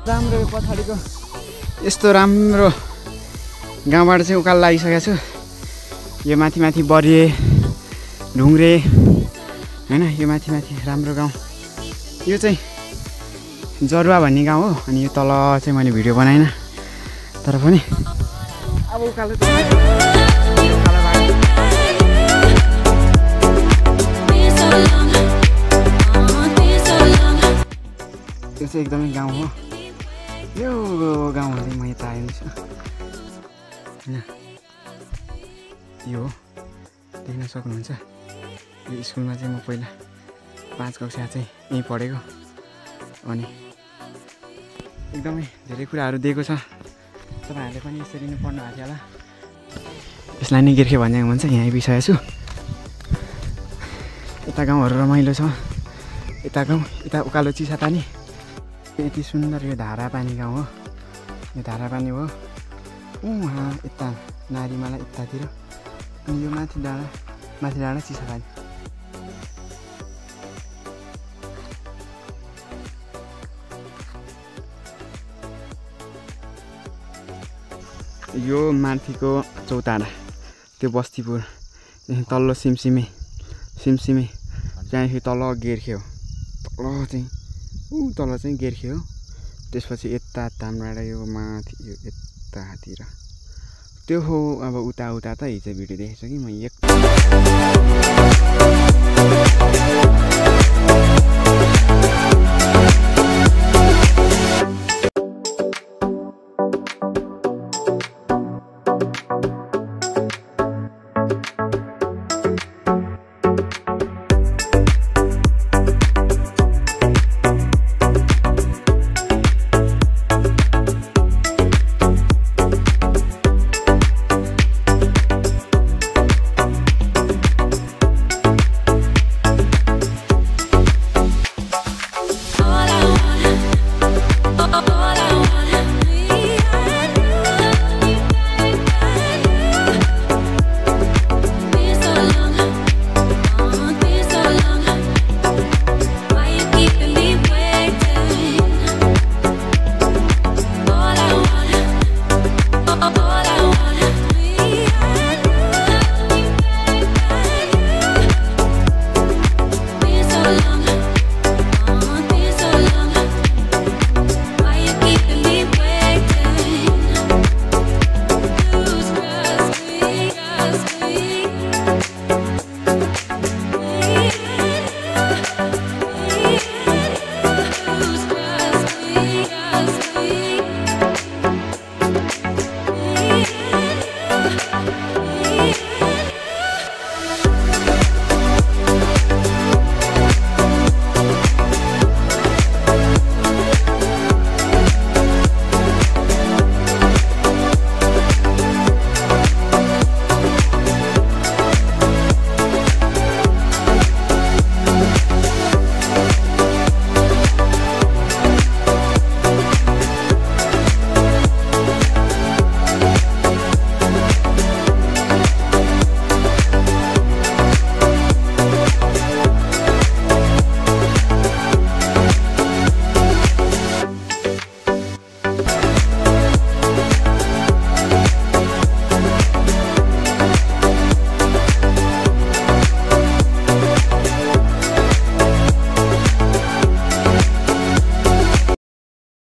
राम्रो यो पछाडिको यस्तो राम्रो गाउँबाट चाहिँ उकालो लागिसकेको छु। यो माथि माथि बरिए ढुङ्ग्रे हैन, यो माथि माथि राम्रो गाउँ। यो चाहिँ जरुवा भन्ने गाउँ हो। अनि यो तल चाहिँ मैले भिडियो बनाइन, तर पनि अब उकालो यो चाहिँ एकदमै गाउँ हो। यो गाउँ चाहिँ म यता आएको छु हैन। यो हो, देख्न सक्नुहुन्छ। यो स्कुलमा चाहिँ म पहिला 5 कक्षा चाहिँ यहीँ पढेको। अनि एकदमै धेरै कुराहरू दिएको छ। तपाईँहरूले पनि यसरी नै पढ्नु भएको थियो होला। यसलाई नै गिर्खे भन्ने भन्छ। यहाँ आइपुगिसकेको छु। यता गाउँहरू रमाइलो छ। यता गाउँ, यता उकालो चिसापानी। यति सुन्दर यो धारापानी गाउँ हो। यो धारापानी हो उहाँ यता नारीमाला यतातिर। अनि यो माथि डाँडा चिसापानी। यो माथिको चौतारा त्यो बस्तीपुर, तल्लो सिमसिमे त्यहाँदेखि तल गेर्खे हो। तल चाहिँ तल चाहिँ गेर्खे हो। त्यसपछि यता तामडाँडा यो माथि यो यतातिर त्यो हो। अब उता त हिजो भिडियो देखेको छु कि म Just